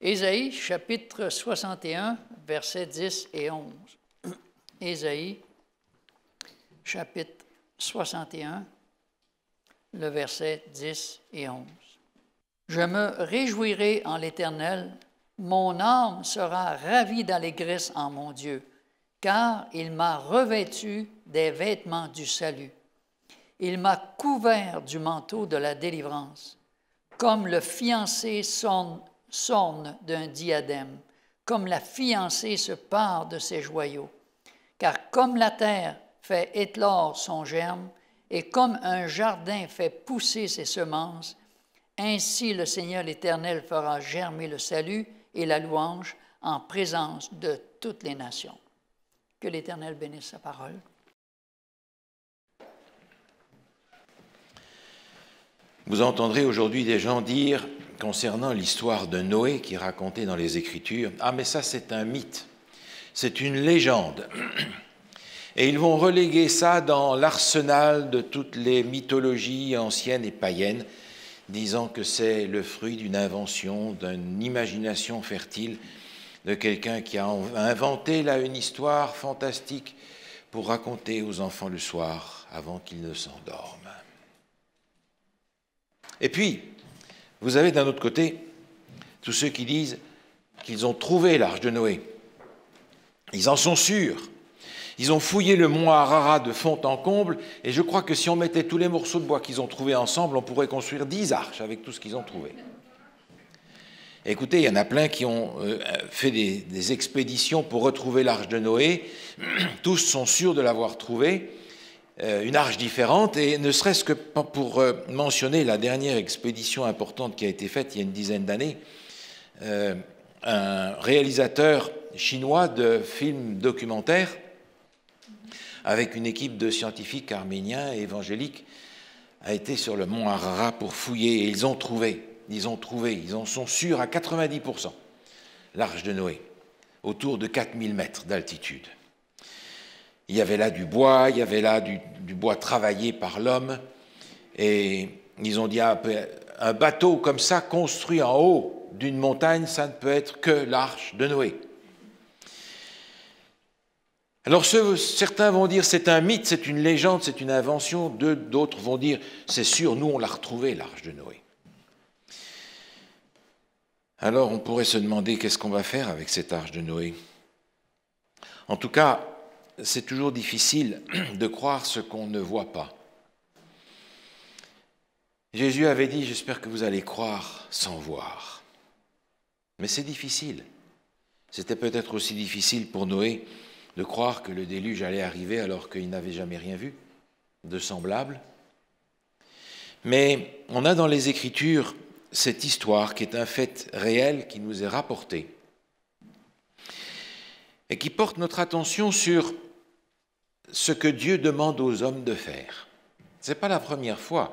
Ésaïe, chapitre 61, versets 10 et 11. Ésaïe, chapitre 61, le verset 10 et 11. Je me réjouirai en l'Éternel, mon âme sera ravie d'allégresse en mon Dieu, car il m'a revêtu des vêtements du salut. Il m'a couvert du manteau de la délivrance, comme le fiancé s'orne d'un diadème, comme la fiancée se pare de ses joyaux. Car comme la terre fait éclore son germe, et comme un jardin fait pousser ses semences, ainsi le Seigneur l'Éternel fera germer le salut et la louange en présence de toutes les nations. Que l'Éternel bénisse sa parole. Vous entendrez aujourd'hui des gens dire, concernant l'histoire de Noé qui est racontée dans les Écritures, « Ah, mais ça, c'est un mythe, c'est une légende. » Et ils vont reléguer ça dans l'arsenal de toutes les mythologies anciennes et païennes, disant que c'est le fruit d'une invention, d'une imagination fertile de quelqu'un qui a inventé là une histoire fantastique pour raconter aux enfants le soir avant qu'ils ne s'endorment. Et puis, vous avez d'un autre côté tous ceux qui disent qu'ils ont trouvé l'arche de Noé. Ils en sont sûrs. Ils ont fouillé le mont Ararat de fond en comble, et je crois que si on mettait tous les morceaux de bois qu'ils ont trouvés ensemble, on pourrait construire 10 arches avec tout ce qu'ils ont trouvé. Écoutez, il y en a plein qui ont fait des expéditions pour retrouver l'arche de Noé. Tous sont sûrs de l'avoir trouvée, une arche différente, et ne serait-ce que pour mentionner la dernière expédition importante qui a été faite il y a une dizaine d'années, un réalisateur chinois de films documentaires avec une équipe de scientifiques arméniens et évangéliques a été sur le mont Ararat pour fouiller, et ils en sont sûrs à 90%, l'arche de Noé, autour de 4000 mètres d'altitude. Il y avait là du bois, il y avait là du bois travaillé par l'homme, et ils ont dit un bateau comme ça construit en haut d'une montagne, ça ne peut être que l'arche de Noé. Alors certains vont dire c'est un mythe, c'est une légende, c'est une invention, d'autres vont dire c'est sûr, nous on l'a retrouvée, l'arche de Noé. Alors on pourrait se demander qu'est-ce qu'on va faire avec cette arche de Noé. En tout cas, c'est toujours difficile de croire ce qu'on ne voit pas. Jésus avait dit, j'espère que vous allez croire sans voir. Mais c'est difficile. C'était peut-être aussi difficile pour Noé de croire que le déluge allait arriver alors qu'il n'avait jamais rien vu de semblable. Mais on a dans les Écritures cette histoire qui est un fait réel qui nous est rapporté et qui porte notre attention sur ce que Dieu demande aux hommes de faire. Ce n'est pas la première fois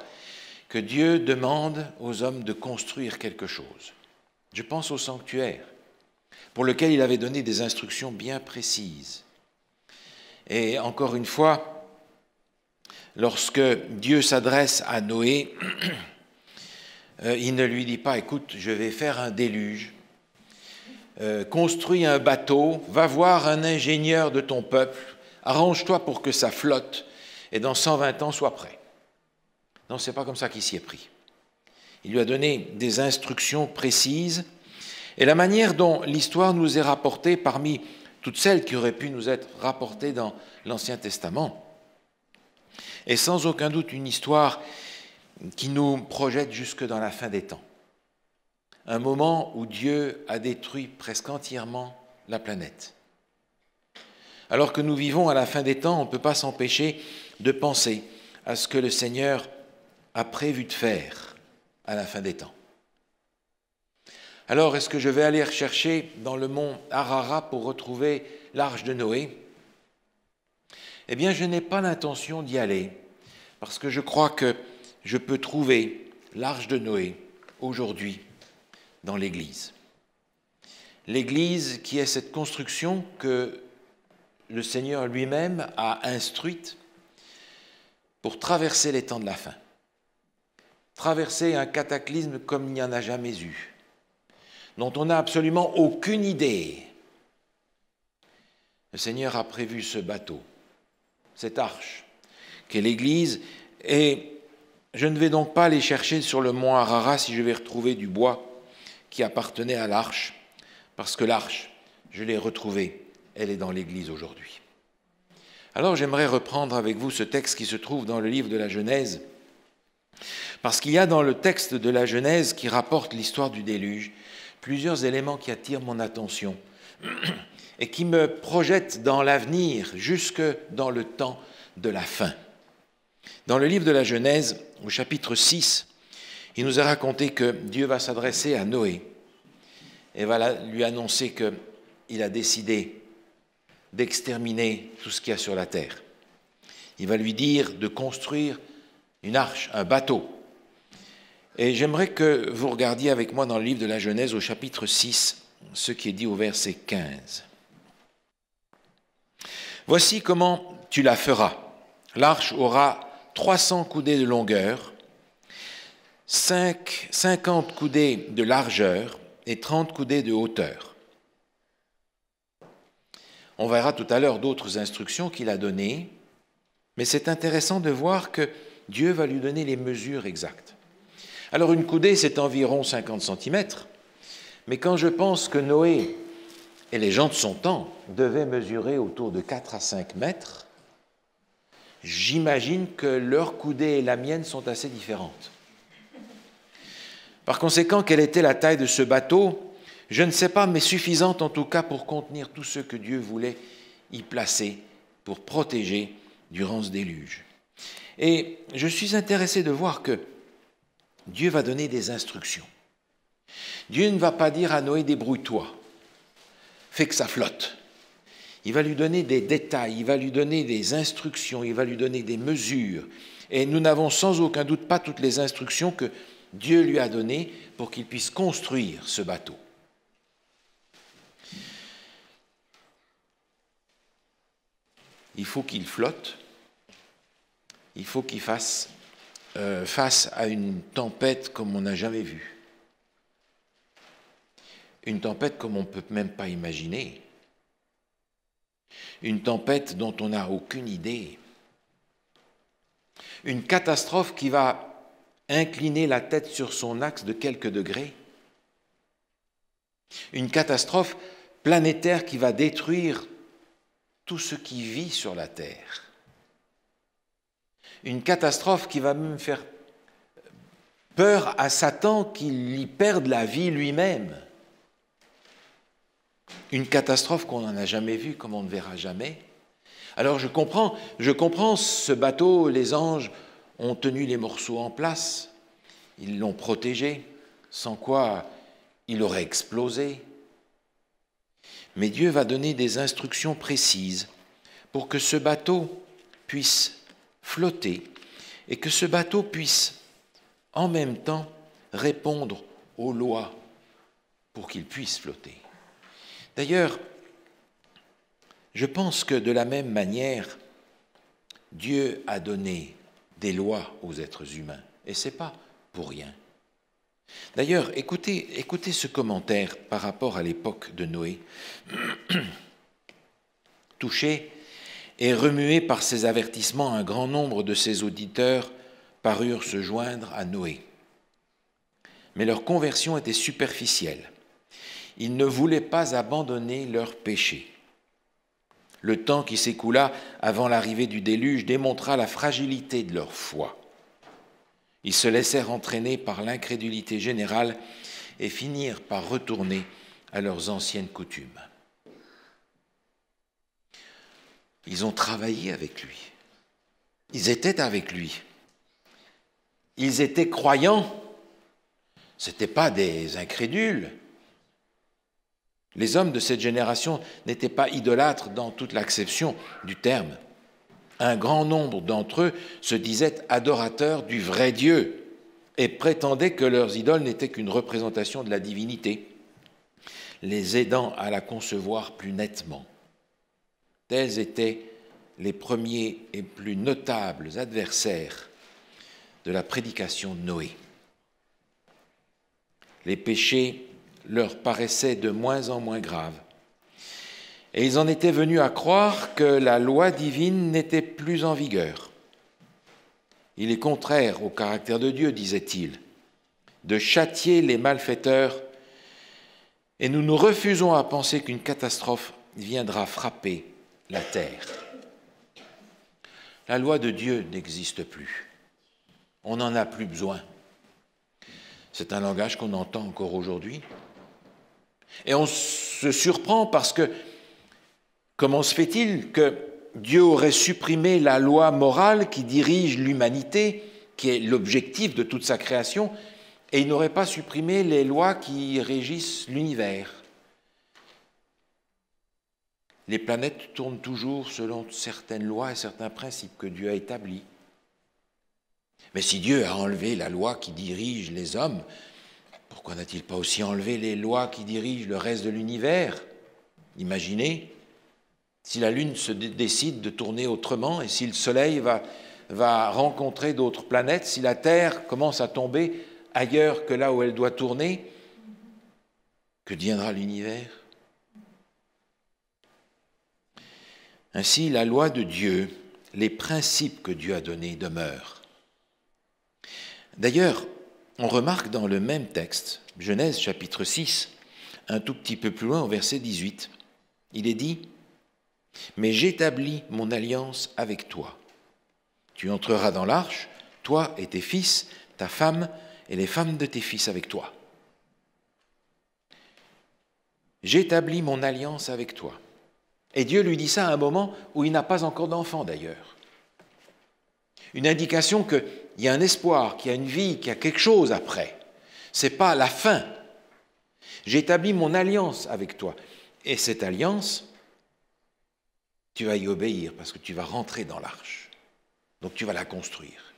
que Dieu demande aux hommes de construire quelque chose. Je pense au sanctuaire, pour lequel il avait donné des instructions bien précises. Et encore une fois, lorsque Dieu s'adresse à Noé, il ne lui dit pas, écoute, je vais faire un déluge, construis un bateau, va voir un ingénieur de ton peuple, arrange-toi pour que ça flotte, et dans 120 ans, sois prêt. Non, ce n'est pas comme ça qu'il s'y est pris. Il lui a donné des instructions précises, et la manière dont l'histoire nous est rapportée parmi toutes celles qui auraient pu nous être rapportées dans l'Ancien Testament, est sans aucun doute une histoire qui nous projette jusque dans la fin des temps. Un moment où Dieu a détruit presque entièrement la planète. Alors que nous vivons à la fin des temps, on ne peut pas s'empêcher de penser à ce que le Seigneur a prévu de faire à la fin des temps. Alors, est-ce que je vais aller rechercher dans le mont Ararat pour retrouver l'arche de Noé? Eh bien, je n'ai pas l'intention d'y aller, parce que je crois que je peux trouver l'arche de Noé aujourd'hui dans l'Église. L'Église qui est cette construction que le Seigneur lui-même a instruite pour traverser les temps de la fin. Traverser un cataclysme comme il n'y en a jamais eu. dont on n'a absolument aucune idée. Le Seigneur a prévu ce bateau, cette arche, qu'est l'Église, et je ne vais donc pas aller chercher sur le mont Ararat si je vais retrouver du bois qui appartenait à l'arche, parce que l'arche, je l'ai retrouvée, elle est dans l'Église aujourd'hui. Alors j'aimerais reprendre avec vous ce texte qui se trouve dans le livre de la Genèse, parce qu'il y a dans le texte de la Genèse qui rapporte l'histoire du déluge plusieurs éléments qui attirent mon attention et qui me projettent dans l'avenir, jusque dans le temps de la fin. Dans le livre de la Genèse, au chapitre 6, il nous a raconté que Dieu va s'adresser à Noé et va lui annoncer qu'il a décidé d'exterminer tout ce qu'il y a sur la terre. Il va lui dire de construire une arche, un bateau. Et j'aimerais que vous regardiez avec moi dans le livre de la Genèse au chapitre 6, ce qui est dit au verset 15. Voici comment tu la feras. L'arche aura 300 coudées de longueur, 50 coudées de largeur et 30 coudées de hauteur. On verra tout à l'heure d'autres instructions qu'il a données, mais c'est intéressant de voir que Dieu va lui donner les mesures exactes. Alors une coudée, c'est environ 50 cm, mais quand je pense que Noé et les gens de son temps devaient mesurer autour de 4 à 5 mètres, j'imagine que leur coudée et la mienne sont assez différentes. Par conséquent, quelle était la taille de ce bateau? Je ne sais pas, mais suffisante en tout cas pour contenir tout ce que Dieu voulait y placer pour protéger durant ce déluge. Et je suis intéressé de voir que Dieu va donner des instructions. Dieu ne va pas dire à Noé, débrouille-toi, fais que ça flotte. Il va lui donner des détails, il va lui donner des instructions, il va lui donner des mesures. Et nous n'avons sans aucun doute pas toutes les instructions que Dieu lui a données pour qu'il puisse construire ce bateau. Il faut qu'il flotte, il faut qu'il fasse face à une tempête comme on n'a jamais vu. Une tempête comme on ne peut même pas imaginer. Une tempête dont on n'a aucune idée. Une catastrophe qui va incliner la tête sur son axe de quelques degrés. Une catastrophe planétaire qui va détruire tout ce qui vit sur la Terre. Une catastrophe qui va même faire peur à Satan qu'il y perde la vie lui-même. Une catastrophe qu'on n'en a jamais vue, comme on ne verra jamais. Alors je comprends ce bateau, les anges ont tenu les morceaux en place, ils l'ont protégé, sans quoi il aurait explosé. Mais Dieu va donner des instructions précises pour que ce bateau puisse flotter et que ce bateau puisse en même temps répondre aux lois pour qu'il puisse flotter. D'ailleurs, je pense que de la même manière, Dieu a donné des lois aux êtres humains, et ce n'est pas pour rien. D'ailleurs, écoutez ce commentaire par rapport à l'époque de Noé. Touché et remué par ces avertissements, un grand nombre de ses auditeurs parurent se joindre à Noé. Mais leur conversion était superficielle. Ils ne voulaient pas abandonner leur péché. Le temps qui s'écoula avant l'arrivée du déluge démontra la fragilité de leur foi. Ils se laissèrent entraîner par l'incrédulité générale et finirent par retourner à leurs anciennes coutumes. Ils ont travaillé avec lui. Ils étaient avec lui. Ils étaient croyants. Ce n'étaient pas des incrédules. Les hommes de cette génération n'étaient pas idolâtres dans toute l'acception du terme. Un grand nombre d'entre eux se disaient adorateurs du vrai Dieu et prétendaient que leurs idoles n'étaient qu'une représentation de la divinité, les aidant à la concevoir plus nettement. Tels étaient les premiers et plus notables adversaires de la prédication de Noé. Les péchés leur paraissait de moins en moins grave. Et ils en étaient venus à croire que la loi divine n'était plus en vigueur. Il est contraire au caractère de Dieu, disait-il, de châtier les malfaiteurs, et nous nous refusons à penser qu'une catastrophe viendra frapper la terre. La loi de Dieu n'existe plus. On n'en a plus besoin. C'est un langage qu'on entend encore aujourd'hui. Et on se surprend parce que comment se fait-il que Dieu aurait supprimé la loi morale qui dirige l'humanité, qui est l'objectif de toute sa création, et il n'aurait pas supprimé les lois qui régissent l'univers? Les planètes tournent toujours selon certaines lois et certains principes que Dieu a établis. Mais si Dieu a enlevé la loi qui dirige les hommes, pourquoi n'a-t-il pas aussi enlevé les lois qui dirigent le reste de l'univers? Imaginez, si la Lune se décide de tourner autrement et si le Soleil va rencontrer d'autres planètes, si la Terre commence à tomber ailleurs que là où elle doit tourner, que deviendra l'univers? Ainsi, la loi de Dieu, les principes que Dieu a donnés demeurent. D'ailleurs, on remarque dans le même texte, Genèse chapitre 6, un tout petit peu plus loin au verset 18, il est dit « Mais j'établis mon alliance avec toi. Tu entreras dans l'arche, toi et tes fils, ta femme et les femmes de tes fils avec toi. J'établis mon alliance avec toi. » Et Dieu lui dit ça à un moment où il n'a pas encore d'enfant d'ailleurs. Une indication qu'il y a un espoir, qu'il y a une vie, qu'il y a quelque chose après. Ce n'est pas la fin. J'établis mon alliance avec toi. Et cette alliance, tu vas y obéir parce que tu vas rentrer dans l'arche. Donc tu vas la construire.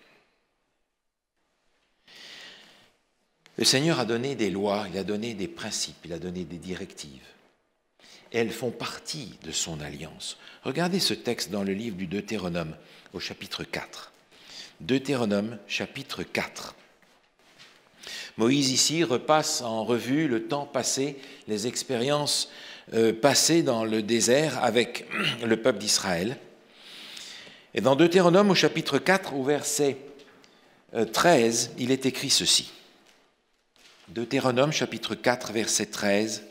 Le Seigneur a donné des lois, il a donné des principes, il a donné des directives. Et elles font partie de son alliance. Regardez ce texte dans le livre du Deutéronome, au chapitre 4. Deutéronome, chapitre 4. Moïse ici repasse en revue le temps passé, les expériences passées dans le désert avec le peuple d'Israël. Et dans Deutéronome, au chapitre 4, au verset 13, il est écrit ceci. Deutéronome, chapitre 4, verset 13.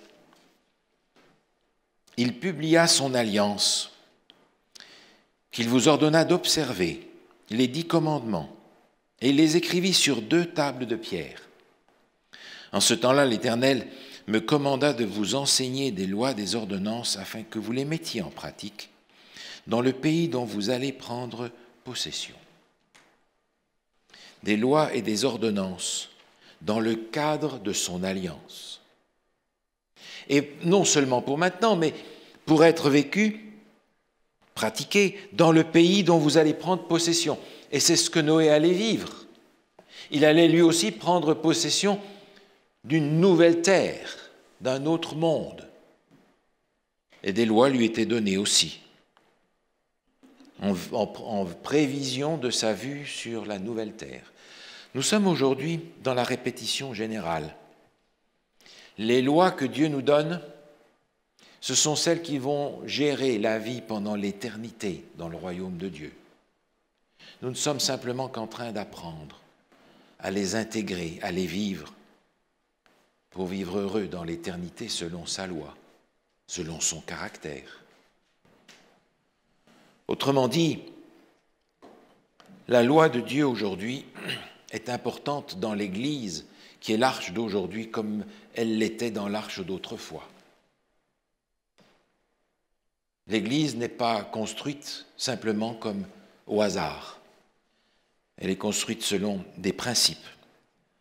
Il publia son alliance, qu'il vous ordonna d'observer, les 10 commandements, et il les écrivit sur 2 tables de pierre. En ce temps-là, l'Éternel me commanda de vous enseigner des lois, des ordonnances, afin que vous les mettiez en pratique dans le pays dont vous allez prendre possession. Des lois et des ordonnances dans le cadre de son alliance. Et non seulement pour maintenant, mais pour être vécu, pratiqué dans le pays dont vous allez prendre possession. Et c'est ce que Noé allait vivre. Il allait lui aussi prendre possession d'une nouvelle terre, d'un autre monde. Et des lois lui étaient données aussi, en prévision de sa vue sur la nouvelle terre. Nous sommes aujourd'hui dans la répétition générale. Les lois que Dieu nous donne, ce sont celles qui vont gérer la vie pendant l'éternité dans le royaume de Dieu. Nous ne sommes simplement qu'en train d'apprendre à les intégrer, à les vivre, pour vivre heureux dans l'éternité selon sa loi, selon son caractère. Autrement dit, la loi de Dieu aujourd'hui est importante dans l'Église, qui est l'arche d'aujourd'hui comme elle l'était dans l'arche d'autrefois. L'Église n'est pas construite simplement comme au hasard. Elle est construite selon des principes.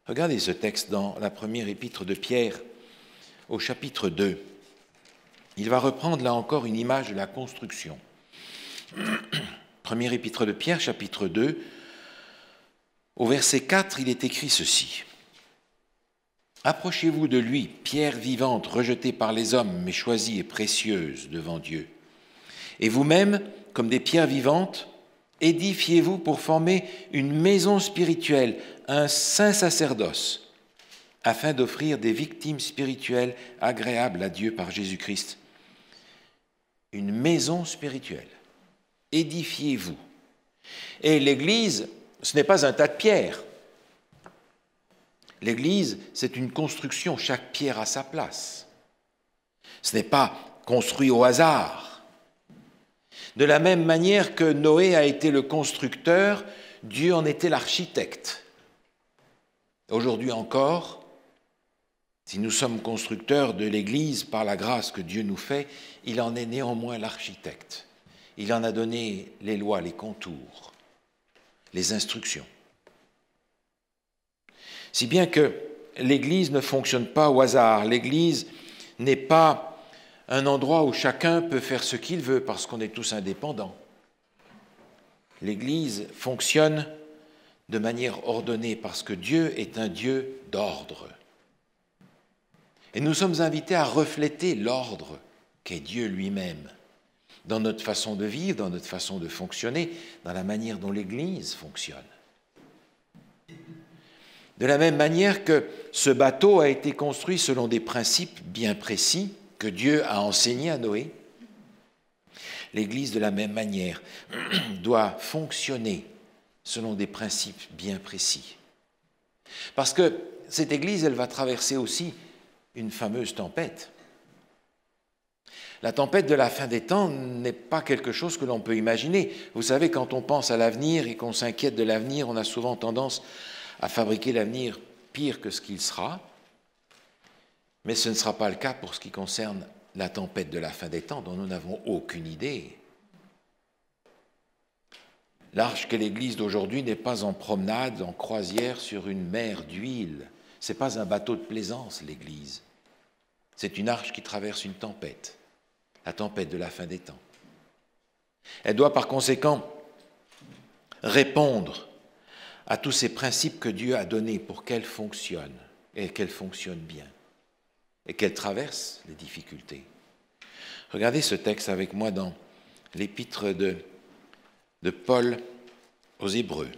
Regardez ce texte dans la première épître de Pierre, au chapitre 2. Il va reprendre là encore une image de la construction. Première épître de Pierre, chapitre 2, au verset 4, il est écrit ceci. Approchez-vous de lui, pierre vivante, rejetée par les hommes, mais choisie et précieuse devant Dieu. Et vous-même, comme des pierres vivantes, édifiez-vous pour former une maison spirituelle, un saint sacerdoce, afin d'offrir des victimes spirituelles agréables à Dieu par Jésus-Christ. Une maison spirituelle. Édifiez-vous. Et l'Église, ce n'est pas un tas de pierres. L'Église, c'est une construction, chaque pierre à sa place. Ce n'est pas construit au hasard. De la même manière que Noé a été le constructeur, Dieu en était l'architecte. Aujourd'hui encore, si nous sommes constructeurs de l'Église par la grâce que Dieu nous fait, il en est néanmoins l'architecte. Il en a donné les lois, les contours, les instructions. Si bien que l'Église ne fonctionne pas au hasard, l'Église n'est pas un endroit où chacun peut faire ce qu'il veut parce qu'on est tous indépendants. L'Église fonctionne de manière ordonnée parce que Dieu est un Dieu d'ordre. Et nous sommes invités à refléter l'ordre qu'est Dieu lui-même dans notre façon de vivre, dans notre façon de fonctionner, dans la manière dont l'Église fonctionne. De la même manière que ce bateau a été construit selon des principes bien précis que Dieu a enseignés à Noé, l'Église, de la même manière, doit fonctionner selon des principes bien précis. Parce que cette Église, elle va traverser aussi une fameuse tempête. La tempête de la fin des temps n'est pas quelque chose que l'on peut imaginer. Vous savez, quand on pense à l'avenir et qu'on s'inquiète de l'avenir, on a souvent tendance à fabriquer l'avenir pire que ce qu'il sera. Mais ce ne sera pas le cas pour ce qui concerne la tempête de la fin des temps, dont nous n'avons aucune idée. L'arche qu'est l'Église d'aujourd'hui n'est pas en promenade, en croisière sur une mer d'huile. Ce n'est pas un bateau de plaisance, l'Église. C'est une arche qui traverse une tempête, la tempête de la fin des temps. Elle doit par conséquent répondre à tous ces principes que Dieu a donnés pour qu'elle fonctionne, et qu'elle fonctionne bien, et qu'elle traverse les difficultés. Regardez ce texte avec moi dans l'épître de Paul aux Hébreux.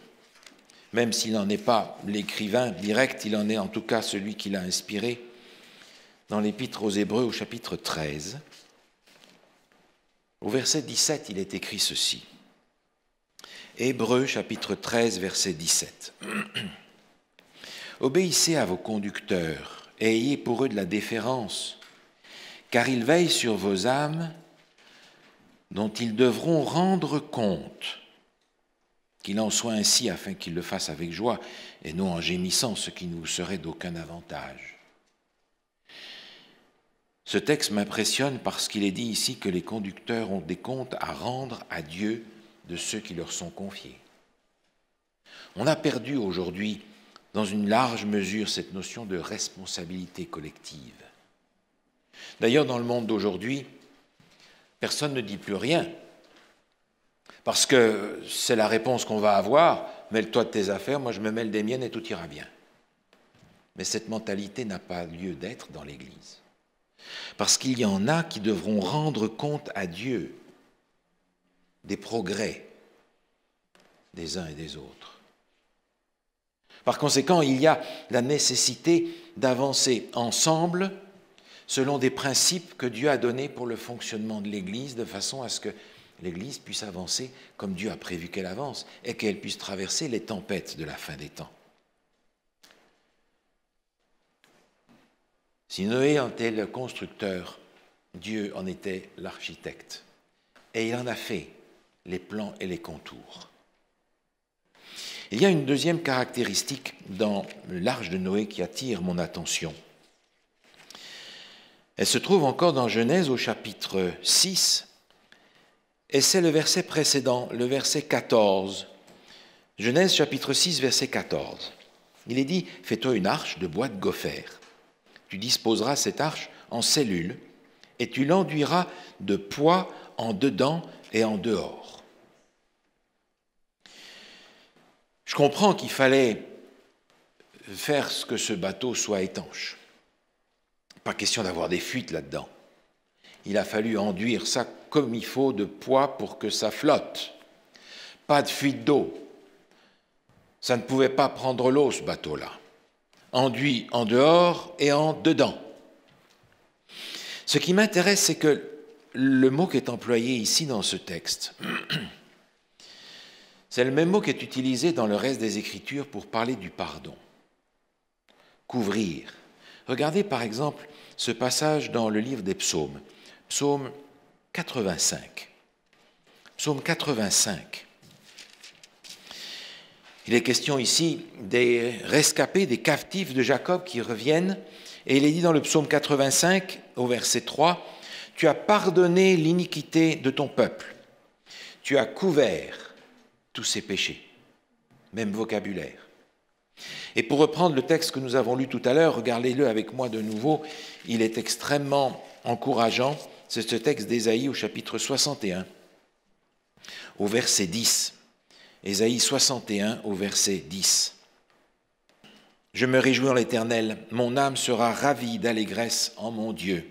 Même s'il n'en est pas l'écrivain direct, il en est en tout cas celui qui l'a inspiré. Dans l'épître aux Hébreux au chapitre 13, au verset 17, il est écrit ceci. Hébreux chapitre 13, verset 17. Obéissez à vos conducteurs et ayez pour eux de la déférence, car ils veillent sur vos âmes dont ils devront rendre compte. Qu'il en soit ainsi afin qu'ils le fassent avec joie et non en gémissant, ce qui ne vous serait d'aucun avantage. Ce texte m'impressionne parce qu'il est dit ici que les conducteurs ont des comptes à rendre à Dieu de ceux qui leur sont confiés. On a perdu aujourd'hui, dans une large mesure, cette notion de responsabilité collective. D'ailleurs, dans le monde d'aujourd'hui, personne ne dit plus rien. Parce que c'est la réponse qu'on va avoir, mêle-toi de tes affaires, moi je me mêle des miennes et tout ira bien. Mais cette mentalité n'a pas lieu d'être dans l'Église. Parce qu'il y en a qui devront rendre compte à Dieu des progrès des uns et des autres. Par conséquent, il y a la nécessité d'avancer ensemble selon des principes que Dieu a donnés pour le fonctionnement de l'Église, de façon à ce que l'Église puisse avancer comme Dieu a prévu qu'elle avance et qu'elle puisse traverser les tempêtes de la fin des temps. Si Noé en était le constructeur, Dieu en était l'architecte. Et il en a fait les plans et les contours. Il y a une deuxième caractéristique dans l'arche de Noé qui attire mon attention. Elle se trouve encore dans Genèse au chapitre 6, et c'est le verset précédent, le verset 14. Genèse chapitre 6, verset 14. Il est dit « Fais-toi une arche de bois de gopher. Tu disposeras cette arche en cellules, et tu l'enduiras de poix en dedans et en dehors. » Je comprends qu'il fallait faire ce que ce bateau soit étanche. Pas question d'avoir des fuites là-dedans. Il a fallu enduire ça comme il faut de poids pour que ça flotte. Pas de fuite d'eau. Ça ne pouvait pas prendre l'eau, ce bateau-là. enduit en dehors et en dedans. Ce qui m'intéresse, c'est que le mot qui est employé ici dans ce texte, c'est le même mot qui est utilisé dans le reste des Écritures pour parler du pardon. Couvrir. Regardez par exemple ce passage dans le livre des psaumes, psaume 85. Psaume 85. Il est question ici des rescapés, des captifs de Jacob qui reviennent, et il est dit dans le psaume 85, au verset 3, « Tu as pardonné l'iniquité de ton peuple, tu as couvert tous ses péchés. » Même vocabulaire. Et pour reprendre le texte que nous avons lu tout à l'heure, regardez-le avec moi de nouveau, il est extrêmement encourageant. C'est ce texte d'Ésaïe au chapitre 61, au verset 10. Ésaïe 61 au verset 10. « Je me réjouis en l'Éternel, mon âme sera ravie d'allégresse en mon Dieu.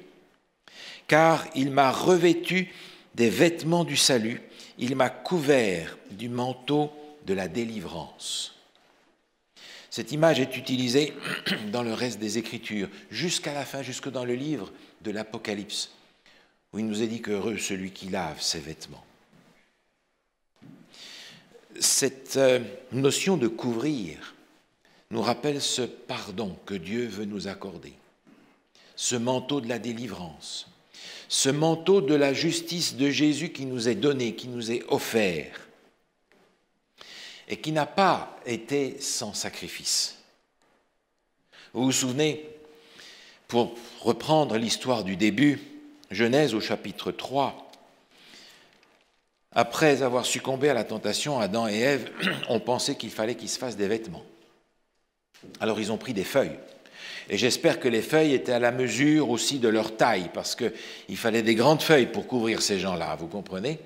Car il m'a revêtu des vêtements du salut, il m'a couvert du manteau de la délivrance. » Cette image est utilisée dans le reste des Écritures, jusqu'à la fin, jusque dans le livre de l'Apocalypse, où il nous est dit qu'heureux celui qui lave ses vêtements. Cette notion de couvrir nous rappelle ce pardon que Dieu veut nous accorder, ce manteau de la délivrance, ce manteau de la justice de Jésus qui nous est donné, qui nous est offert, et qui n'a pas été sans sacrifice. Vous vous souvenez, pour reprendre l'histoire du début, Genèse au chapitre 3, après avoir succombé à la tentation, Adam et Ève ont pensé qu'il fallait qu'ils se fassent des vêtements. Alors ils ont pris des feuilles. Et j'espère que les feuilles étaient à la mesure aussi de leur taille, parce qu'il fallait des grandes feuilles pour couvrir ces gens-là, vous comprenez ?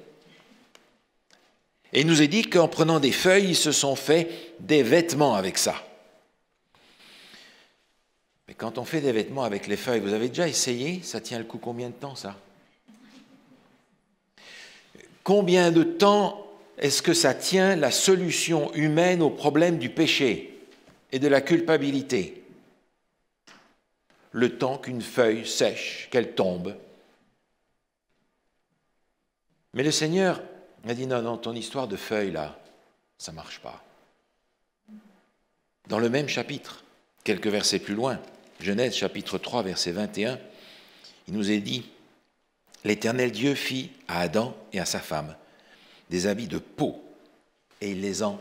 Et il nous est dit qu'en prenant des feuilles, ils se sont fait des vêtements avec ça. Mais quand on fait des vêtements avec les feuilles, vous avez déjà essayé? Ça tient le coup combien de temps, ça? Combien de temps est-ce que ça tient la solution humaine au problème du péché et de la culpabilité? Le temps qu'une feuille sèche, qu'elle tombe. Mais le Seigneur a dit non, non, ton histoire de feuilles là, ça ne marche pas. Dans le même chapitre, quelques versets plus loin, Genèse chapitre 3, verset 21, il nous est dit « L'Éternel Dieu fit à Adam et à sa femme des habits de peau, et il les en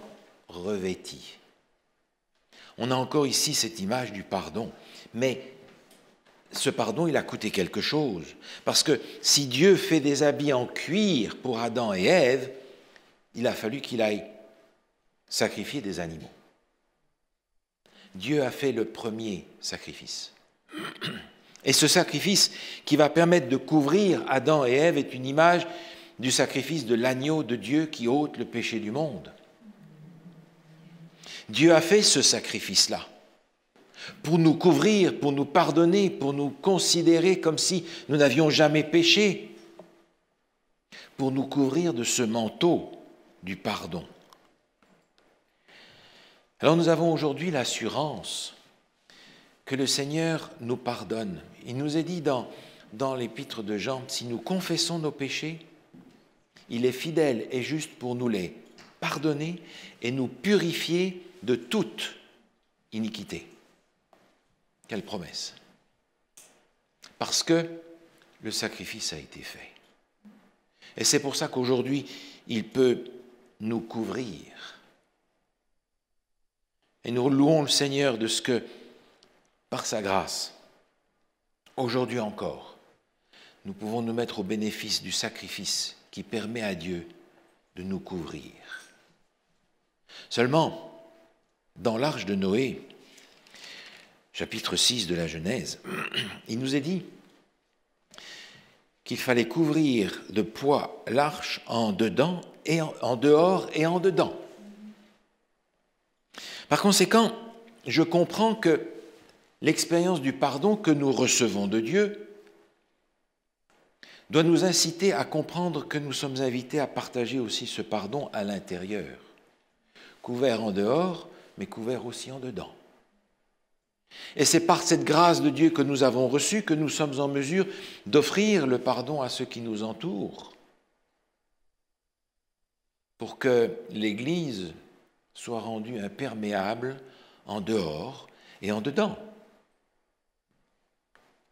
revêtit. » On a encore ici cette image du pardon, mais ce pardon, il a coûté quelque chose. Parce que si Dieu fait des habits en cuir pour Adam et Ève, il a fallu qu'il aille sacrifier des animaux. Dieu a fait le premier sacrifice. Et ce sacrifice qui va permettre de couvrir Adam et Ève est une image du sacrifice de l'agneau de Dieu qui ôte le péché du monde. Dieu a fait ce sacrifice-là pour nous couvrir, pour nous pardonner, pour nous considérer comme si nous n'avions jamais péché, pour nous couvrir de ce manteau du pardon. Alors nous avons aujourd'hui l'assurance que le Seigneur nous pardonne. Il nous est dit dans l'épître de Jean, si nous confessons nos péchés, il est fidèle et juste pour nous les pardonner et nous purifier de toute iniquité. Quelle promesse! Parce que le sacrifice a été fait. Et c'est pour ça qu'aujourd'hui, il peut nous couvrir. Et nous louons le Seigneur de ce que, par sa grâce, aujourd'hui encore, nous pouvons nous mettre au bénéfice du sacrifice qui permet à Dieu de nous couvrir. Seulement, dans l'arche de Noé, chapitre 6 de la Genèse, il nous est dit qu'il fallait couvrir de poids l'arche en dedans et en dehors et en dedans. Par conséquent, je comprends que l'expérience du pardon que nous recevons de Dieu doit nous inciter à comprendre que nous sommes invités à partager aussi ce pardon à l'intérieur, couvert en dehors, mais couvert aussi en dedans. Et c'est par cette grâce de Dieu que nous avons reçue que nous sommes en mesure d'offrir le pardon à ceux qui nous entourent, pour que l'Église soit rendue imperméable en dehors et en dedans.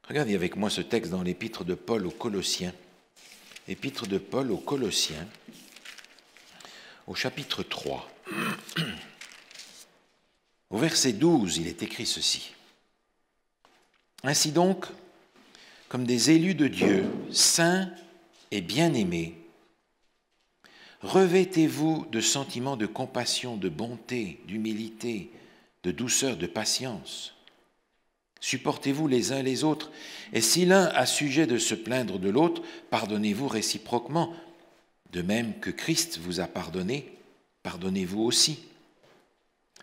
Regardez avec moi ce texte dans l'épître de Paul aux Colossiens. Épître de Paul aux Colossiens, au chapitre 3. Au verset 12, il est écrit ceci. Ainsi donc, comme des élus de Dieu, saints et bien-aimés, revêtez-vous de sentiments de compassion, de bonté, d'humilité, de douceur, de patience. Supportez-vous les uns les autres, et si l'un a sujet de se plaindre de l'autre, pardonnez-vous réciproquement. De même que Christ vous a pardonné, pardonnez-vous aussi.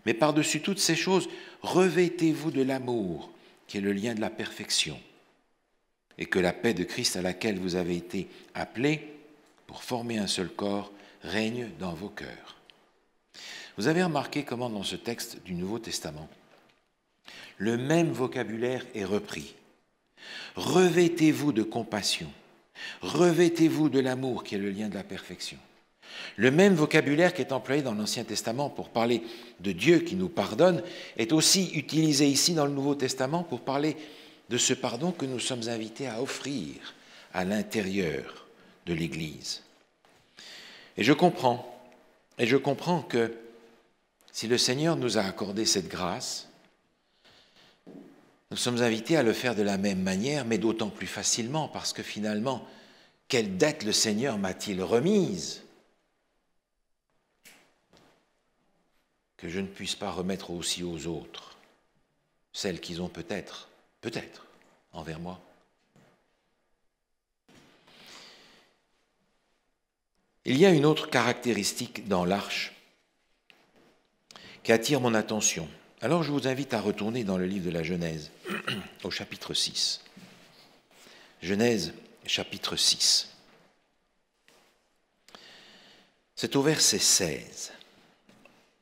Mais par-dessus toutes ces choses, revêtez-vous de l'amour, qui est le lien de la perfection, et que la paix de Christ à laquelle vous avez été appelés pour former un seul corps règne dans vos cœurs. Vous avez remarqué comment dans ce texte du Nouveau Testament, le même vocabulaire est repris. Revêtez-vous de compassion, revêtez-vous de l'amour qui est le lien de la perfection. Le même vocabulaire qui est employé dans l'Ancien Testament pour parler de Dieu qui nous pardonne est aussi utilisé ici dans le Nouveau Testament pour parler de ce pardon que nous sommes invités à offrir à l'intérieur de l'Église. Et je comprends que si le Seigneur nous a accordé cette grâce, nous sommes invités à le faire de la même manière, mais d'autant plus facilement, parce que finalement, quelle dette le Seigneur m'a-t-il remise que je ne puisse pas remettre aussi aux autres, celles qu'ils ont peut-être, envers moi. Il y a une autre caractéristique dans l'arche qui attire mon attention. Alors je vous invite à retourner dans le livre de la Genèse, au chapitre 6. Genèse, chapitre 6. C'est au verset 16.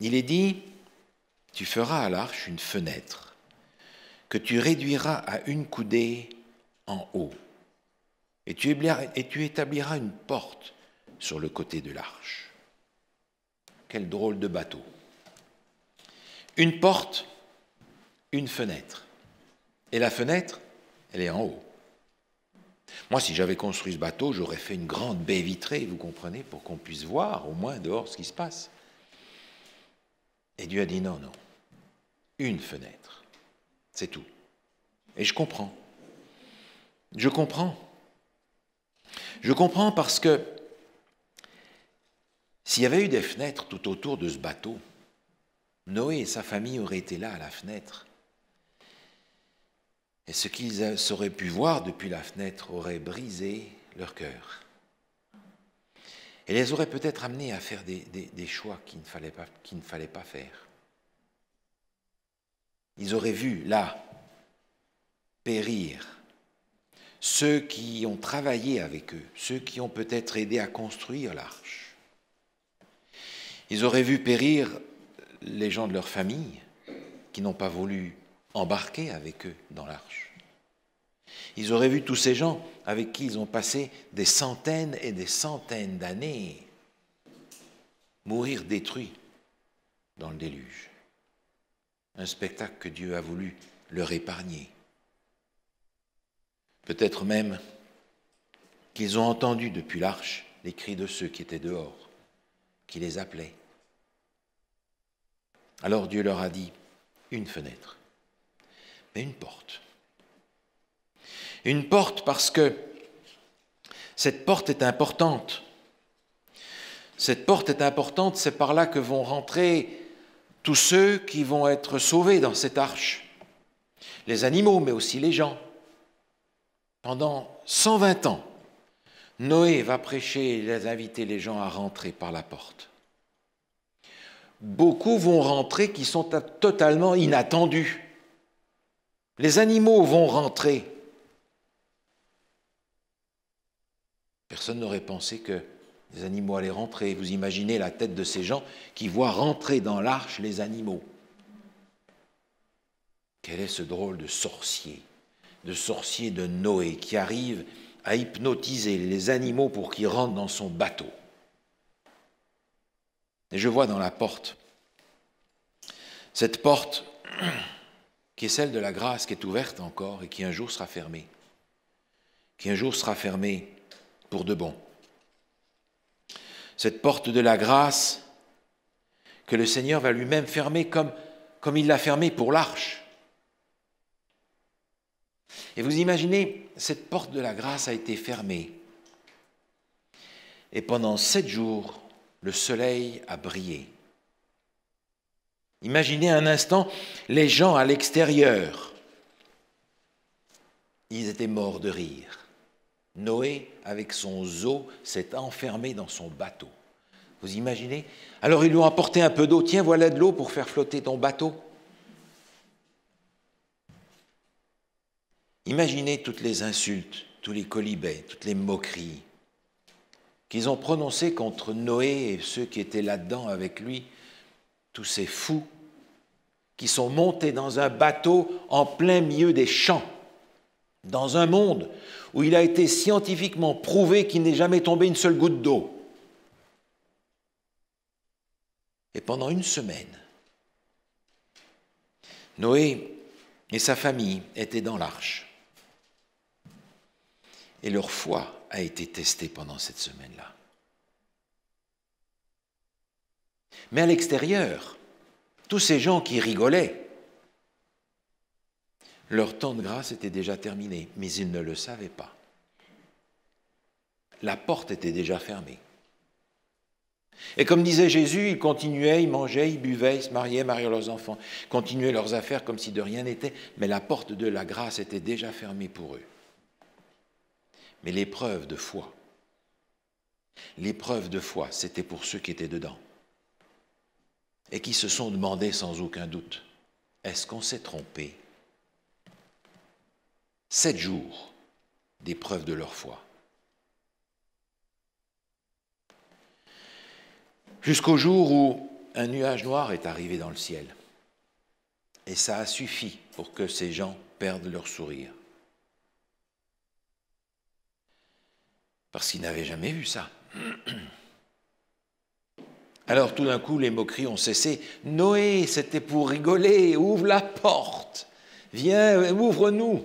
Il est dit, tu feras à l'arche une fenêtre que tu réduiras à une coudée en haut, et tu établiras une porte sur le côté de l'arche. Quel drôle de bateau. Une porte, une fenêtre. Et la fenêtre, elle est en haut. Moi, si j'avais construit ce bateau, j'aurais fait une grande baie vitrée, vous comprenez, pour qu'on puisse voir au moins dehors ce qui se passe. Et Dieu a dit non, une fenêtre, c'est tout. Et je comprends. Je comprends parce que s'il y avait eu des fenêtres tout autour de ce bateau, Noé et sa famille auraient été là à la fenêtre. Et ce qu'ils auraient pu voir depuis la fenêtre aurait brisé leur cœur. Et les aurait peut-être amenés à faire des choix qu'il ne fallait pas faire. Ils auraient vu là périr ceux qui ont travaillé avec eux, ceux qui ont peut-être aidé à construire l'arche. Ils auraient vu périr les gens de leur famille qui n'ont pas voulu embarquer avec eux dans l'arche. Ils auraient vu tous ces gens avec qui ils ont passé des centaines et des centaines d'années mourir détruits dans le déluge. Un spectacle que Dieu a voulu leur épargner. Peut-être même qu'ils ont entendu depuis l'arche les cris de ceux qui étaient dehors, qui les appelaient. Alors Dieu leur a dit, une fenêtre, mais une porte. Une porte parce que cette porte est importante. Cette porte est importante, c'est par là que vont rentrer tous ceux qui vont être sauvés dans cette arche. Les animaux, mais aussi les gens. Pendant 120 ans, Noé va prêcher et inviter les gens à rentrer par la porte. Beaucoup vont rentrer qui sont totalement inattendus. Les animaux vont rentrer. Personne n'aurait pensé que les animaux allaient rentrer. Vous imaginez la tête de ces gens qui voient rentrer dans l'arche les animaux. Quel est ce drôle de sorcier de Noé, qui arrive à hypnotiser les animaux pour qu'ils rentrent dans son bateau. Et je vois dans la porte, cette porte qui est celle de la grâce, qui est ouverte encore et qui un jour sera fermée. Qui un jour sera fermée pour de bon. Cette porte de la grâce que le Seigneur va lui-même fermer comme il l'a fermée pour l'arche. Et vous imaginez, cette porte de la grâce a été fermée. Et pendant 7 jours, le soleil a brillé. Imaginez un instant les gens à l'extérieur. Ils étaient morts de rire. Noé, avec son zoo, s'est enfermé dans son bateau. Vous imaginez? Alors ils lui ont apporté un peu d'eau. Tiens, voilà de l'eau pour faire flotter ton bateau. Imaginez toutes les insultes, tous les quolibets, toutes les moqueries qu'ils ont prononcées contre Noé et ceux qui étaient là-dedans avec lui, tous ces fous qui sont montés dans un bateau en plein milieu des champs, dans un monde où il a été scientifiquement prouvé qu'il n'est jamais tombé une seule goutte d'eau. Et pendant 1 semaine, Noé et sa famille étaient dans l'arche. Et leur foi a été testée pendant cette semaine-là. Mais à l'extérieur, tous ces gens qui rigolaient, leur temps de grâce était déjà terminé, mais ils ne le savaient pas. La porte était déjà fermée. Et comme disait Jésus, ils continuaient, ils mangeaient, ils buvaient, ils se mariaient leurs enfants, continuaient leurs affaires comme si de rien n'était, mais la porte de la grâce était déjà fermée pour eux. Mais l'épreuve de foi, c'était pour ceux qui étaient dedans et qui se sont demandé sans aucun doute, est-ce qu'on s'est trompé? 7 jours d'épreuve de leur foi. Jusqu'au jour où un nuage noir est arrivé dans le ciel. Et ça a suffi pour que ces gens perdent leur sourire. Parce qu'ils n'avaient jamais vu ça. Alors tout d'un coup, les moqueries ont cessé. Noé, c'était pour rigoler, ouvre la porte, viens, ouvre-nous.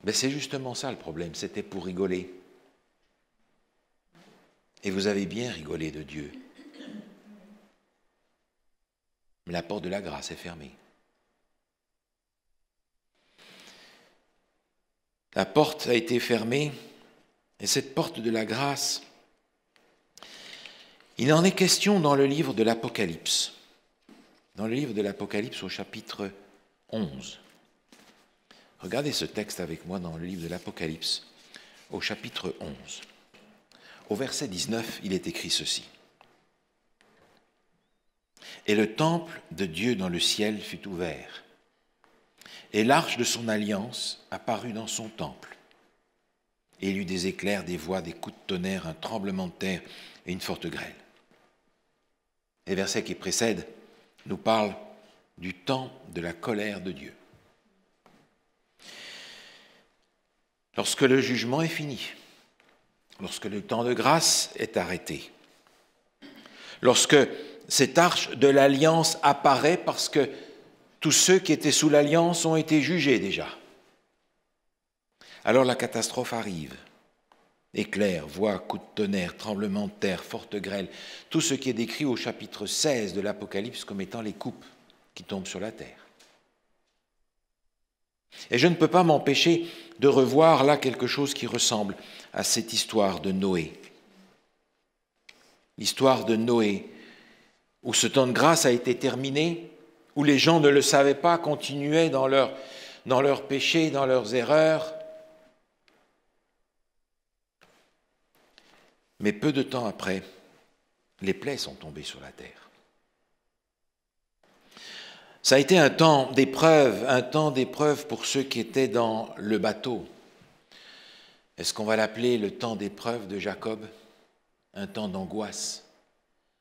Mais c'est justement ça le problème, c'était pour rigoler. Et vous avez bien rigolé de Dieu. Mais la porte de la grâce est fermée. La porte a été fermée, et cette porte de la grâce, il en est question dans le livre de l'Apocalypse. Dans le livre de l'Apocalypse au chapitre 11. Regardez ce texte avec moi dans le livre de l'Apocalypse au chapitre 11. Au verset 19, il est écrit ceci. « Et le temple de Dieu dans le ciel fut ouvert. Et l'arche de son alliance apparut dans son temple. Et il y eut des éclairs, des voix, des coups de tonnerre, un tremblement de terre et une forte grêle. » Les versets qui précèdent nous parlent du temps de la colère de Dieu. Lorsque le jugement est fini, lorsque le temps de grâce est arrêté, lorsque cette arche de l'alliance apparaît parce que tous ceux qui étaient sous l'alliance ont été jugés déjà. Alors la catastrophe arrive. Éclairs, voix, coups de tonnerre, tremblements de terre, forte grêle, tout ce qui est décrit au chapitre 16 de l'Apocalypse comme étant les coupes qui tombent sur la terre. Et je ne peux pas m'empêcher de revoir là quelque chose qui ressemble à cette histoire de Noé. L'histoire de Noé, où ce temps de grâce a été terminé, où les gens ne le savaient pas, continuaient dans leurs péchés, dans leurs erreurs. Mais peu de temps après, les plaies sont tombées sur la terre. Ça a été un temps d'épreuve pour ceux qui étaient dans le bateau. Est-ce qu'on va l'appeler le temps d'épreuve de Jacob? Un temps d'angoisse,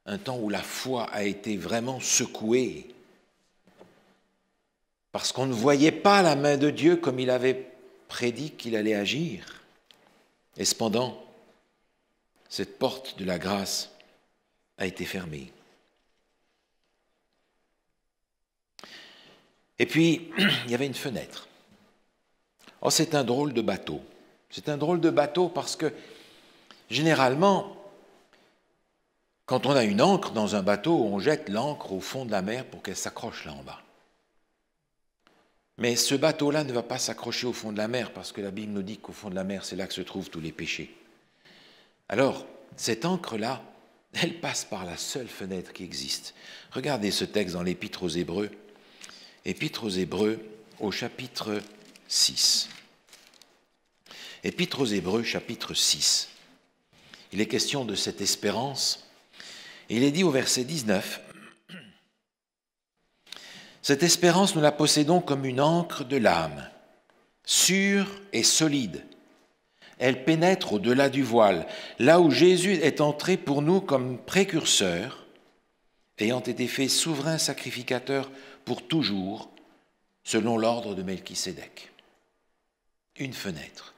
un temps où la foi a été vraiment secouée. parce qu'on ne voyait pas la main de Dieu comme il avait prédit qu'il allait agir. Et cependant, cette porte de la grâce a été fermée. Et puis, il y avait une fenêtre. Oh, c'est un drôle de bateau. C'est un drôle de bateau parce que, généralement, quand on a une ancre dans un bateau, on jette l'ancre au fond de la mer pour qu'elle s'accroche là en bas. Mais ce bateau-là ne va pas s'accrocher au fond de la mer parce que la Bible nous dit qu'au fond de la mer, c'est là que se trouvent tous les péchés. Alors, cette ancre-là, elle passe par la seule fenêtre qui existe. Regardez ce texte dans l'Épître aux Hébreux. Épître aux Hébreux au chapitre 6. Épître aux Hébreux, chapitre 6. Il est question de cette espérance. Et il est dit au verset 19, « Cette espérance, nous la possédons comme une ancre de l'âme, sûre et solide. Elle pénètre au-delà du voile, là où Jésus est entré pour nous comme précurseur, ayant été fait souverain sacrificateur pour toujours, selon l'ordre de Melchisédek. » Une fenêtre.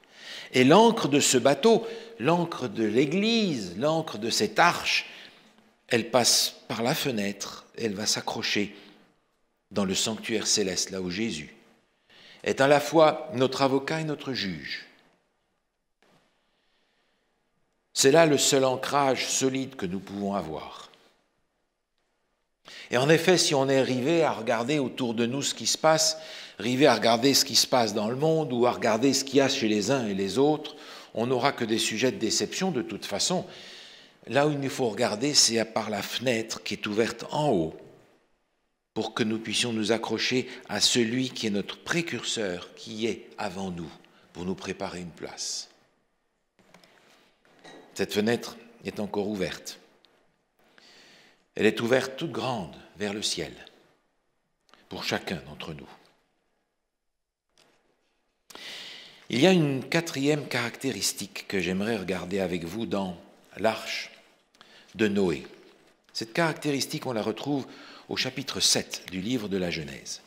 Et l'ancre de ce bateau, l'ancre de l'Église, l'ancre de cette arche, elle passe par la fenêtre, elle va s'accrocher dans le sanctuaire céleste, là où Jésus est à la fois notre avocat et notre juge. C'est là le seul ancrage solide que nous pouvons avoir. Et en effet, si on est arrivé à regarder autour de nous ce qui se passe, arrivé à regarder ce qui se passe dans le monde ou à regarder ce qu'il y a chez les uns et les autres, on n'aura que des sujets de déception de toute façon. Là où il nous faut regarder, c'est par la fenêtre qui est ouverte en haut pour que nous puissions nous accrocher à celui qui est notre précurseur, qui est avant nous, pour nous préparer une place. Cette fenêtre est encore ouverte. Elle est ouverte toute grande vers le ciel, pour chacun d'entre nous. Il y a une quatrième caractéristique que j'aimerais regarder avec vous dans l'arche de Noé. Cette caractéristique, on la retrouve au chapitre 7 du livre de la Genèse.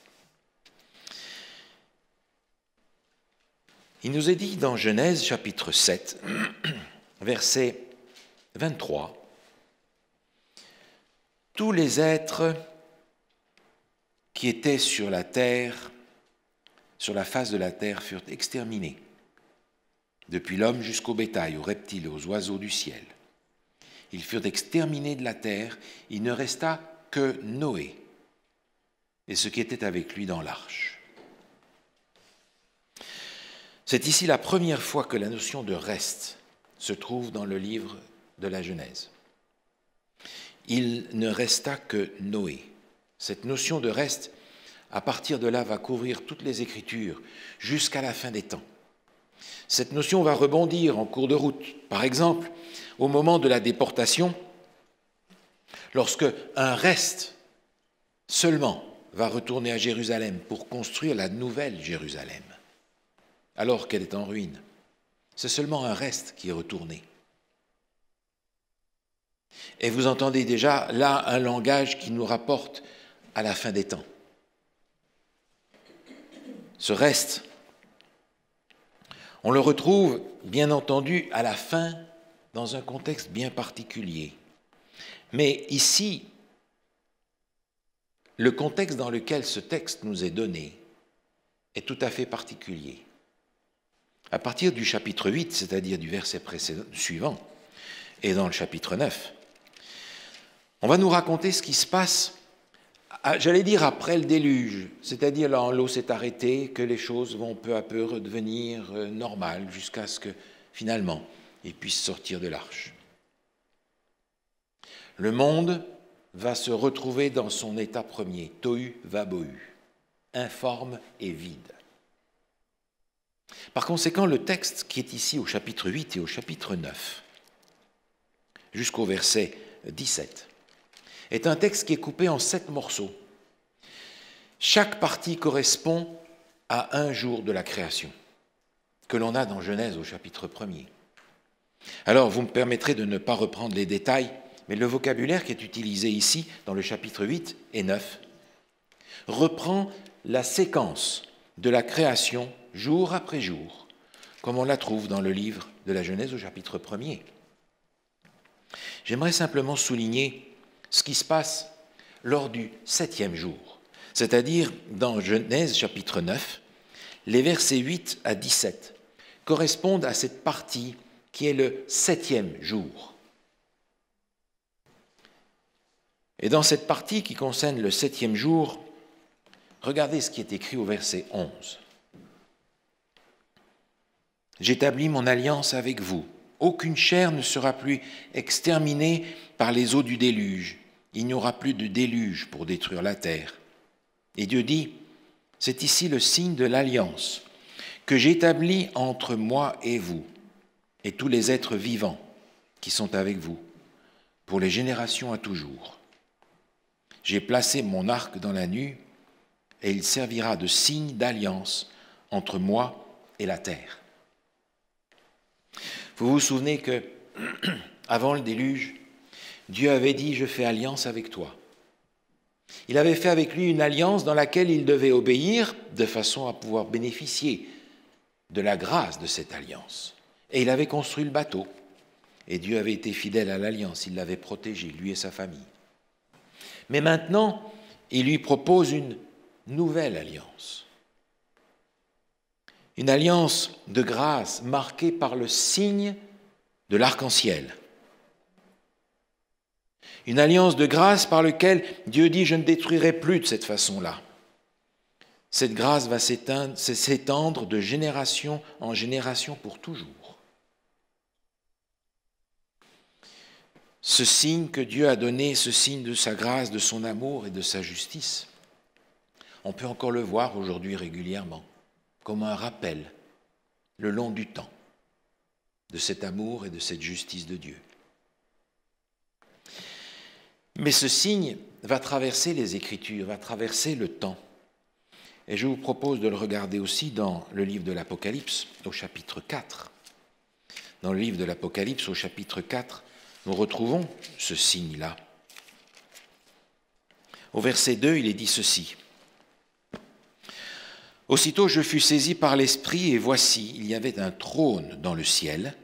Il nous est dit dans Genèse chapitre 7, verset 23, « Tous les êtres qui étaient sur la terre, sur la face de la terre, furent exterminés, depuis l'homme jusqu'au bétail, aux reptiles, aux oiseaux du ciel. Ils furent exterminés de la terre, il ne resta que Noé et ce qui était avec lui dans l'arche. » C'est ici la première fois que la notion de reste se trouve dans le livre de la Genèse. Il ne resta que Noé. Cette notion de reste, à partir de là, va couvrir toutes les Écritures jusqu'à la fin des temps. Cette notion va rebondir en cours de route. Par exemple, au moment de la déportation, lorsque un reste seulement va retourner à Jérusalem pour construire la nouvelle Jérusalem, alors qu'elle est en ruine. C'est seulement un reste qui est retourné. Et vous entendez déjà là un langage qui nous rapporte à la fin des temps. Ce reste, on le retrouve bien entendu à la fin dans un contexte bien particulier. Mais ici, le contexte dans lequel ce texte nous est donné est tout à fait particulier. À partir du chapitre 8, c'est-à-dire du verset suivant, et dans le chapitre 9, on va nous raconter ce qui se passe, j'allais dire après le déluge, c'est-à-dire là, l'eau s'est arrêtée, que les choses vont peu à peu redevenir normales jusqu'à ce que, finalement, ils puissent sortir de l'arche. Le monde va se retrouver dans son état premier, tohu vabohu, informe et vide. Par conséquent, le texte qui est ici au chapitre 8 et au chapitre 9, jusqu'au verset 17, est un texte qui est coupé en 7 morceaux. Chaque partie correspond à un jour de la création, que l'on a dans Genèse au chapitre 1er. Alors, vous me permettrez de ne pas reprendre les détails, mais le vocabulaire qui est utilisé ici, dans le chapitre 8 et 9, reprend la séquence de la création jour après jour, comme on la trouve dans le livre de la Genèse au chapitre 1er. J'aimerais simplement souligner ce qui se passe lors du 7e jour, c'est-à-dire dans Genèse chapitre 9, les versets 8 à 17 correspondent à cette partie qui est le 7e jour. Et dans cette partie qui concerne le 7e jour, regardez ce qui est écrit au verset 11. « J'établis mon alliance avec vous. Aucune chair ne sera plus exterminée par les eaux du déluge. Il n'y aura plus de déluge pour détruire la terre. » Et Dieu dit, « C'est ici le signe de l'alliance que j'établis entre moi et vous, et tous les êtres vivants qui sont avec vous, pour les générations à toujours. J'ai placé mon arc dans la nue, et il servira de signe d'alliance entre moi et la terre. » Vous vous souvenez que, avant le déluge, Dieu avait dit « Je fais alliance avec toi ». Il avait fait avec lui une alliance dans laquelle il devait obéir de façon à pouvoir bénéficier de la grâce de cette alliance. Et il avait construit le bateau. Et Dieu avait été fidèle à l'alliance, il l'avait protégé, lui et sa famille. Mais maintenant, il lui propose une nouvelle alliance. Une alliance de grâce marquée par le signe de l'arc-en-ciel. Une alliance de grâce par laquelle Dieu dit « Je ne détruirai plus de cette façon-là ». Cette grâce va s'étendre de génération en génération pour toujours. Ce signe que Dieu a donné, ce signe de sa grâce, de son amour et de sa justice, on peut encore le voir aujourd'hui régulièrement, comme un rappel, le long du temps, de cet amour et de cette justice de Dieu. Mais ce signe va traverser les Écritures, va traverser le temps. Et je vous propose de le regarder aussi dans le livre de l'Apocalypse, au chapitre 4. Dans le livre de l'Apocalypse, au chapitre 4, nous retrouvons ce signe-là. Au verset 2, il est dit ceci. « Aussitôt je fus saisi par l'Esprit, et voici, il y avait un trône dans le ciel,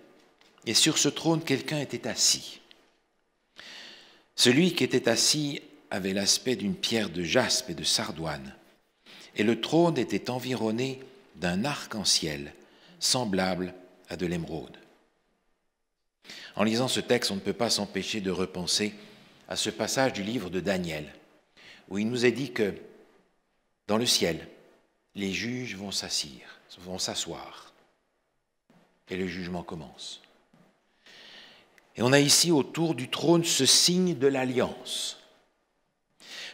et sur ce trône quelqu'un était assis. Celui qui était assis avait l'aspect d'une pierre de jaspe et de sardoine, et le trône était environné d'un arc-en-ciel, semblable à de l'émeraude. » En lisant ce texte, on ne peut pas s'empêcher de repenser à ce passage du livre de Daniel, où il nous est dit que dans le ciel, les juges vont s'asseoir, et le jugement commence. Et on a ici autour du trône ce signe de l'alliance,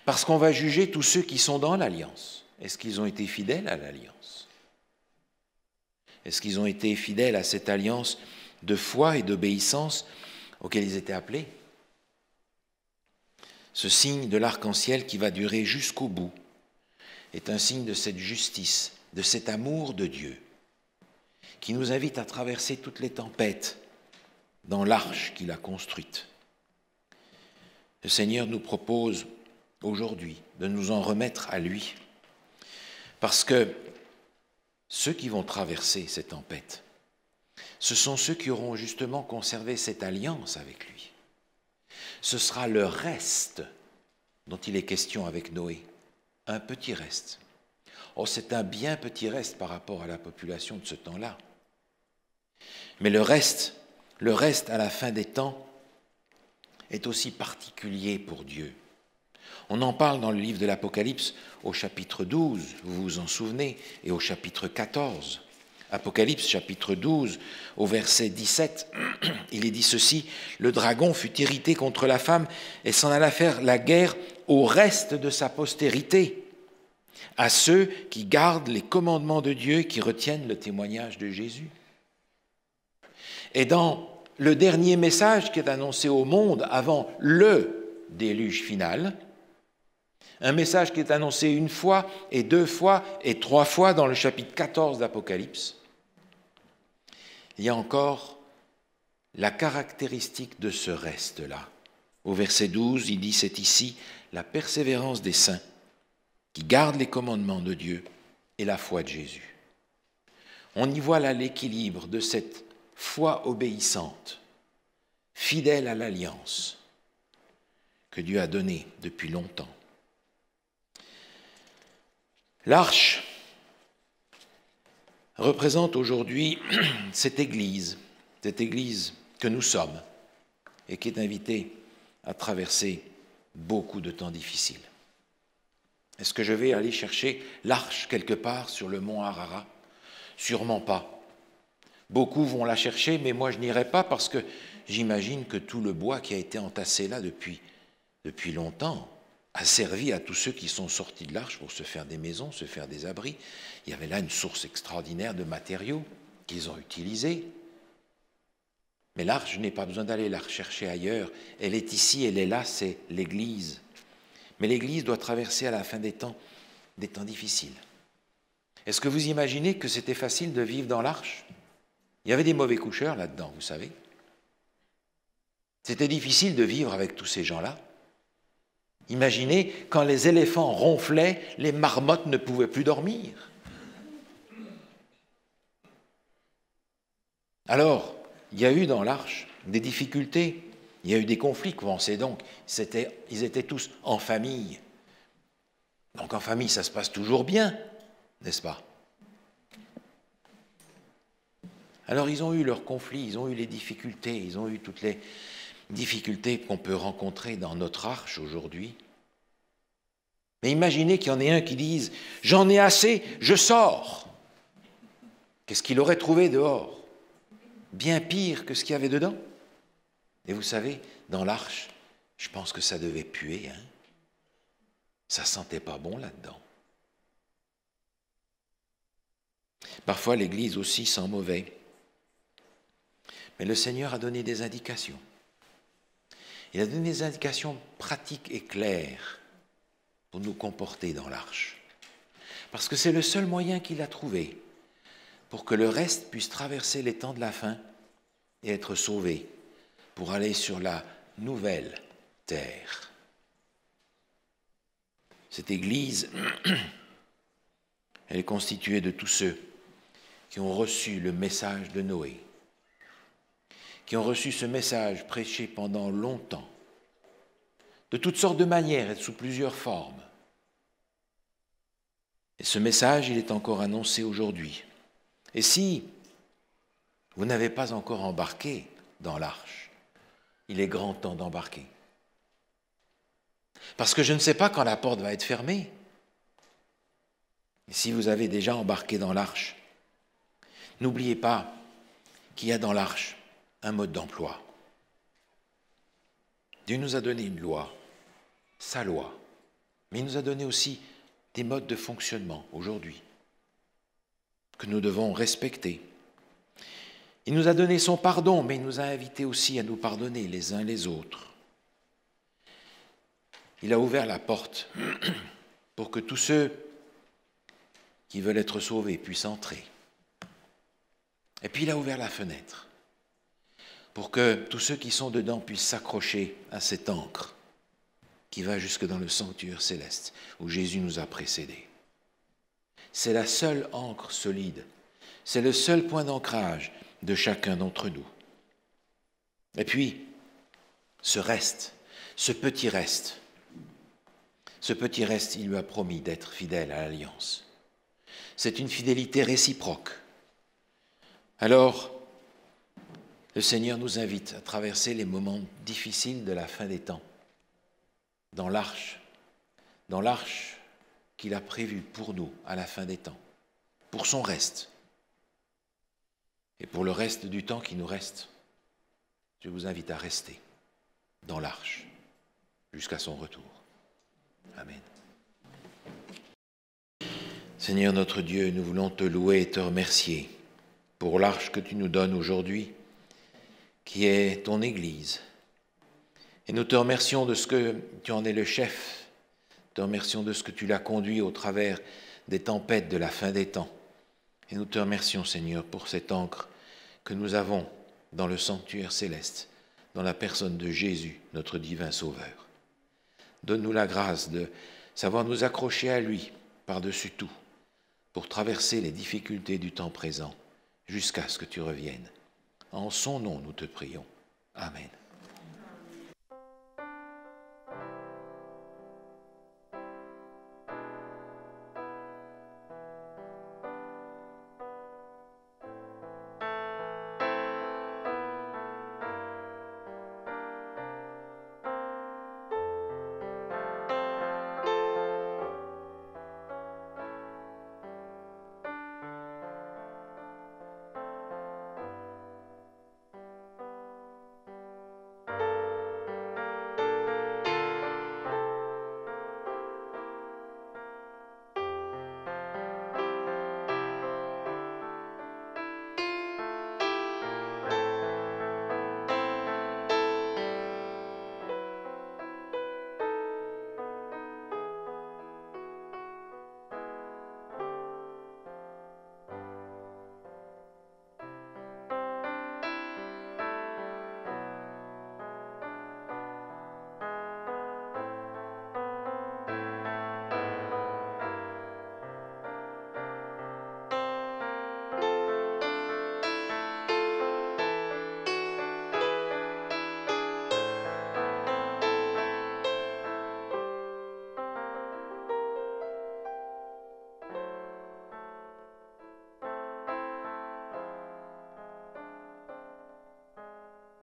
parce qu'on va juger tous ceux qui sont dans l'alliance. Est-ce qu'ils ont été fidèles à l'alliance? Est-ce qu'ils ont été fidèles à cette alliance de foi et d'obéissance auxquels ils étaient appelés? Ce signe de l'arc-en-ciel qui va durer jusqu'au bout est un signe de cette justice, de cet amour de Dieu, qui nous invite à traverser toutes les tempêtes dans l'arche qu'il a construite. Le Seigneur nous propose aujourd'hui de nous en remettre à lui, parce que ceux qui vont traverser ces tempêtes, ce sont ceux qui auront justement conservé cette alliance avec lui. Ce sera le reste dont il est question avec Noé, un petit reste. Oh, c'est un bien petit reste par rapport à la population de ce temps-là. Mais le reste à la fin des temps est aussi particulier pour Dieu. On en parle dans le livre de l'Apocalypse au chapitre 12, vous vous en souvenez, et au chapitre 14. Apocalypse chapitre 12, au verset 17, il est dit ceci, « Le dragon fut irrité contre la femme et s'en alla faire la guerre au reste de sa postérité, à ceux qui gardent les commandements de Dieu et qui retiennent le témoignage de Jésus. » Et dans le dernier message qui est annoncé au monde avant le déluge final, un message qui est annoncé une fois et deux fois et trois fois dans le chapitre 14 d'Apocalypse, il y a encore la caractéristique de ce reste-là. Au verset 12, il dit, c'est ici la persévérance des saints qui garde les commandements de Dieu et la foi de Jésus. On y voit là l'équilibre de cette foi obéissante, fidèle à l'alliance que Dieu a donnée depuis longtemps. L'arche représente aujourd'hui cette Église que nous sommes et qui est invitée à traverser beaucoup de temps difficiles. Est-ce que je vais aller chercher l'arche quelque part sur le mont Ararat? Sûrement pas. Beaucoup vont la chercher, mais moi je n'irai pas parce que j'imagine que tout le bois qui a été entassé là depuis longtemps a servi à tous ceux qui sont sortis de l'arche pour se faire des maisons, se faire des abris. Il y avait là une source extraordinaire de matériaux qu'ils ont utilisés. Mais l'arche, je n'ai pas besoin d'aller la rechercher ailleurs. Elle est ici, elle est là, c'est l'Église. Mais l'Église doit traverser à la fin des temps difficiles. Est-ce que vous imaginez que c'était facile de vivre dans l'arche? Il y avait des mauvais coucheurs là-dedans, vous savez. C'était difficile de vivre avec tous ces gens-là. Imaginez, quand les éléphants ronflaient, les marmottes ne pouvaient plus dormir. Alors, il y a eu dans l'arche des difficultés, il y a eu des conflits, pensez donc, ils étaient tous en famille. Donc en famille, ça se passe toujours bien, n'est-ce pas? Alors ils ont eu leurs conflits, ils ont eu les difficultés, ils ont eu toutes les difficultés qu'on peut rencontrer dans notre arche aujourd'hui. Mais imaginez qu'il y en ait un qui dise « J'en ai assez, je sors !» Qu'est-ce qu'il aurait trouvé dehors? Bien pire que ce qu'il y avait dedans. Et vous savez, dans l'arche, je pense que ça devait puer, hein? Ça sentait pas bon là-dedans. Parfois, l'Église aussi sent mauvais. Mais le Seigneur a donné des indications. Il a donné des indications pratiques et claires pour nous comporter dans l'arche. Parce que c'est le seul moyen qu'il a trouvé pour que le reste puisse traverser les temps de la fin et être sauvé pour aller sur la nouvelle terre. Cette Église, elle est constituée de tous ceux qui ont reçu le message de Noé, qui ont reçu ce message prêché pendant longtemps, de toutes sortes de manières et sous plusieurs formes. Et ce message, il est encore annoncé aujourd'hui. Et si vous n'avez pas encore embarqué dans l'arche, il est grand temps d'embarquer. Parce que je ne sais pas quand la porte va être fermée. Et si vous avez déjà embarqué dans l'arche, n'oubliez pas qu'il y a dans l'arche un mode d'emploi. Dieu nous a donné une loi, sa loi, mais il nous a donné aussi des modes de fonctionnement aujourd'hui que nous devons respecter. Il nous a donné son pardon, mais il nous a invités aussi à nous pardonner les uns les autres. Il a ouvert la porte pour que tous ceux qui veulent être sauvés puissent entrer. Et puis il a ouvert la fenêtre pour que tous ceux qui sont dedans puissent s'accrocher à cette ancre qui va jusque dans le sanctuaire céleste où Jésus nous a précédés. C'est la seule ancre solide, c'est le seul point d'ancrage de chacun d'entre nous. Et puis, ce reste, ce petit reste, il lui a promis d'être fidèle à l'alliance. C'est une fidélité réciproque. Alors, le Seigneur nous invite à traverser les moments difficiles de la fin des temps, dans l'arche qu'il a prévue pour nous à la fin des temps, pour son reste. Et pour le reste du temps qui nous reste, je vous invite à rester dans l'arche jusqu'à son retour. Amen. Seigneur notre Dieu, nous voulons te louer et te remercier pour l'arche que tu nous donnes aujourd'hui, qui est ton Église. Et nous te remercions de ce que tu en es le chef, te remercions de ce que tu l'as conduit au travers des tempêtes de la fin des temps. Et nous te remercions, Seigneur, pour cette ancre que nous avons dans le sanctuaire céleste, dans la personne de Jésus, notre divin Sauveur. Donne-nous la grâce de savoir nous accrocher à lui par-dessus tout, pour traverser les difficultés du temps présent, jusqu'à ce que tu reviennes. En son nom, nous te prions. Amen.